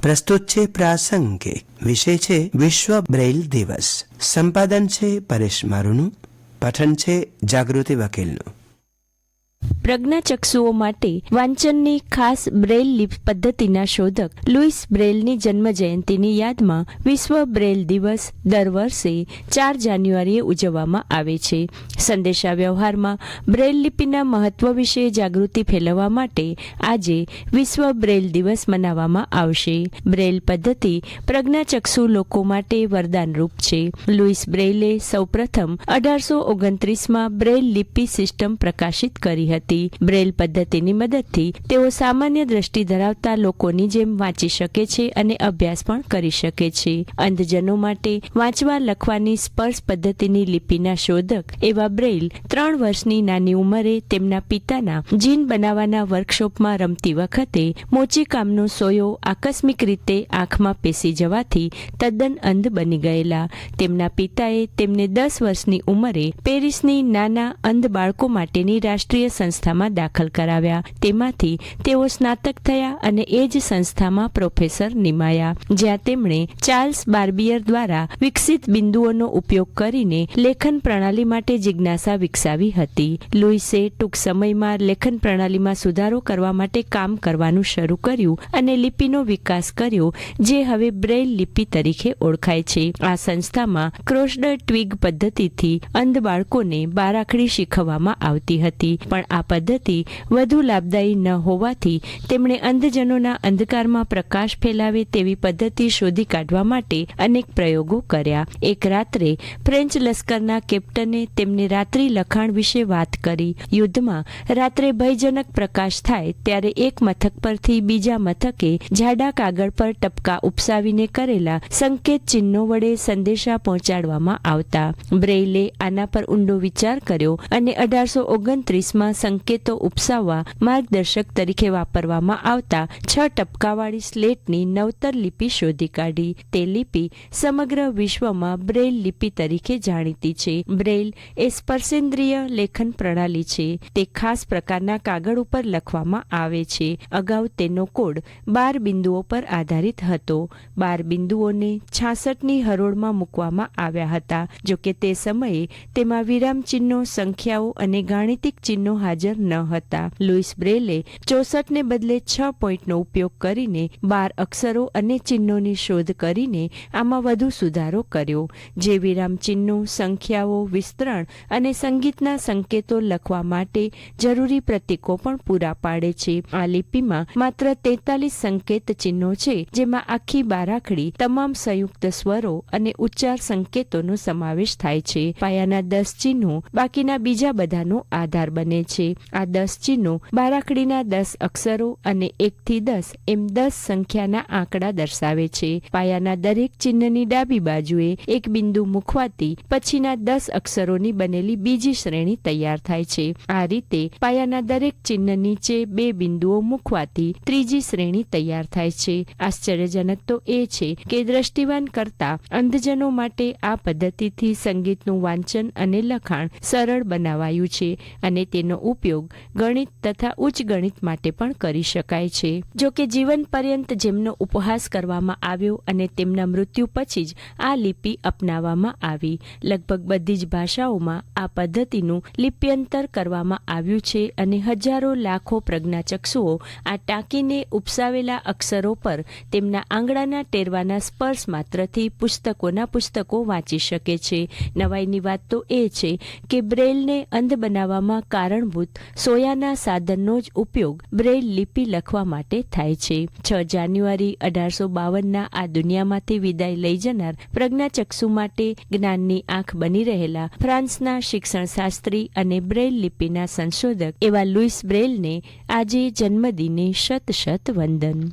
પ્રસ્તુત છે પ્રાસંગિક. વિષય છે વિશ્વ બ્રેઇલ દિવસ. સંપાદન છે પરેશ મારુનું. પઠન છે જાગૃતિ વકીલનું. પ્રજ્ઞાચક્ષુઓ માટે વાંચનની ખાસ બ્રેઇલ લિપ પદ્ધતિના શોધક લુઈસ બ્રેઇલની જન્મ જયંતિની યાદમાં વિશ્વ બ્રેઇલ દિવસ દર વર્ષે 4 જાન્યુઆરીએ ઉજવવામાં આવે છે. સંદેશા વ્યવહારમાં બ્રેઇલ લિપિના મહત્વ વિશે જાગૃતિ ફેલાવવા માટે આજે વિશ્વ બ્રેઇલ દિવસ મનાવવામાં આવશે. બ્રેઇલ પદ્ધતિ પ્રજ્ઞાચક્ષુ લોકો માટે વરદાનરૂપ છે. લુઈસ બ્રેઇલે સૌપ્રથમ 1829માં બ્રેઇલ લિપિ સિસ્ટમ પ્રકાશિત કરી હતી. બ્રેઇલ પદ્ધતિની મદદથી તેઓ સામાન્ય દ્રષ્ટિ ધરાવતા લોકોની જેમ વાંચી શકે છે અને અભ્યાસ પણ કરી શકે છે. અંધજનો માટે વાંચવા લખવાની સ્પર્શ પદ્ધતિની લિપિના શોધક એવા બ્રેઇલ 3 વર્ષની નાની ઉંમરે તેમના પિતાના જીન બનાવવાના વર્કશોપમાં રમતી વખતે મોચીકામનો સોયો આકસ્મિક રીતે આંખમાં પેસી જવાથી તદ્દન અંધ બની ગયેલા. તેમના પિતાએ તેમને 10 વર્ષની ઉંમરે પેરિસની નાના અંધ બાળકો માટેની રાષ્ટ્રીય સંસ્થામાં દાખલ કરાવ્યા. તેમાંથી તેઓ સ્નાતક થયા અને એ જ સંસ્થામાં પ્રોફેસર નિમાયા, જ્યાં તેમણે ચાર્લ્સ બાર્બિયર દ્વારા વિકસિત બિંદુઓનો ઉપયોગ કરીને લેખન પ્રણાલી માટે જિજ્ઞાસા વિકસાવી હતી. લુઈસે ટૂંક સમયમાં લેખન પ્રણાલીમાં સુધારો કરવા માટે કામ કરવાનું શરૂ કર્યું અને લિપિનો વિકાસ કર્યો, જે હવે બ્રેઇલ લિપિ તરીકે ઓળખાય છે. આ સંસ્થામાં ક્રોસ્ડ ટ્વિગ પદ્ધતિથી અંધ બાળકોને બારાખડી શીખવવામાં આવતી હતી, પણ આ પદ્ધતિ વધુ લાભદાયી ન હોવાથી તેમણે અંધજનોના અંધકારમાં પ્રકાશ ફેલાવે તેવી પદ્ધતિ શોધી કાઢવા માટે અનેક પ્રયોગો કર્યા. એક રાત્રે ફ્રેન્ચ લશ્કરના કેપ્ટને તેમને રાત્રિ લખાણ વિશે વાત કરી. યુદ્ધમાં રાત્રે ભયજનક પ્રકાશ થાય ત્યારે એક મથક પરથી બીજા મથકે જાડા કાગળ પર ટપકા ઉપસાવીને કરેલા સંકેત ચિહ્નો વડે સંદેશા પહોંચાડવામાં આવતા. બ્રેઇલે આના પર ઊંડો વિચાર કર્યો અને 1829માં સંકેતો ઉપસાવવા માર્ગદર્શક તરીકે વાપરવામાં આવતા 6 ટપકાવાળી સ્લેટની નવતર લિપિ શોધી કાઢી. તે લિપિ સમગ્ર વિશ્વમાં બ્રેઇલ લિપિ તરીકે જાણીતી છે. બ્રેઇલ એ સ્પર્શેન્દ્રિય લેખન પ્રણાલી છે. તે ખાસ પ્રકારના કાગળ ઉપર લખવામાં આવે છે. અગાઉ તેનો કોડ 12 બિંદુઓ પર આધારિત હતો. 12 બિંદુઓને 66ની હરોળમાં મૂકવામાં આવ્યા હતા. જોકે તે સમયે તેમાં વિરામ ચિહ્નો, સંખ્યાઓ અને ગાણિતિક ચિહ્નો હાજર ન હતા. લુઈસ બ્રેઇલે 64ને બદલે 6 પોઈન્ટનો ઉપયોગ કરીને 12 અક્ષરો અને ચિહ્નોની શોધ કરીને આમાં વધુ સુધારો કર્યો, જે વિરામ ચિહ્નો, સંખ્યાઓ, વિસ્તરણ અને સંગીતના સંકેતો લખવા માટે જરૂરી પ્રતીકો પણ પૂરા પાડે છે. આ લિપિમાં માત્ર 43 સંકેત ચિહ્નો છે, જેમાં આખી બારાખડી, તમામ સંયુક્ત સ્વરો અને ઉચ્ચાર સંકેતોનો સમાવેશ થાય છે. પાયાના 10 ચિહ્નો બાકીના બીજા બધાનો આધાર બને છે. આ 10 ચિહ્નો બારાખડીના 10 અક્ષરો અને 1 થી 10 એમ 10 સંખ્યાના આંકડા દર્શાવે છે. પાયાના દરેક ચિહ્નની ડાબી બાજુએ એક બિંદુ મૂકવાથી પછીના 10 અક્ષરોની બનેલી બીજી શ્રેણી તૈયાર થાય છે. આ રીતે પાયાના દરેક ચિહ્ન નીચે 2 બિંદુઓ મૂકવાથી ત્રીજી શ્રેણી તૈયાર થાય છે. આશ્ચર્યજનક તો એ છે કે દ્રષ્ટિવાન કરતા અંધજનો માટે આ પદ્ધતિથી સંગીતનું વાંચન અને લખાણ સરળ બનાવાયું છે અને તેનો ઉપયોગ ગણિત તથા ઉચ્ચ ગણિત માટે પણ કરી શકાય છે. જો કે જીવન પર્યંત જેમનો ઉપહાસ કરવામાં આવ્યો અને તેમના મૃત્યુ પછી જ આ લિપિ અપનાવવામાં આવી. લગભગ બધી જ ભાષાઓમાં આ પદ્ધતિનું લિપ્યંતર કરવામાં આવ્યું છે અને હજારો લાખો પ્રજ્ઞાચક્ષુઓ આ ટાંકીને ઉપસાવેલા અક્ષરો પર તેમના આંગળાના ટેરવાના સ્પર્શ માત્રથી પુસ્તકો વાંચી શકે છે. નવાઈની વાત તો એ છે કે બ્રેઇલને અંધ બનાવવામાં કારણભૂત સોયાના સાધનનો જ ઉપયોગ બ્રેઇલ લિપિ લખવા માટે થાય છે. 6 જાન્યુઆરી 1852ના આ દુનિયામાંથી વિદાય લઈ જનાર પ્રજ્ઞાચક્ષુ માટે જ્ઞાનની આંખ બની રહેલા ફ્રાન્સના શિક્ષણશાસ્ત્રી અને બ્રેઇલ લિપિના સંશોધક એવા લુઈસ બ્રેઇલને આજે જન્મદિને શત શત વંદન.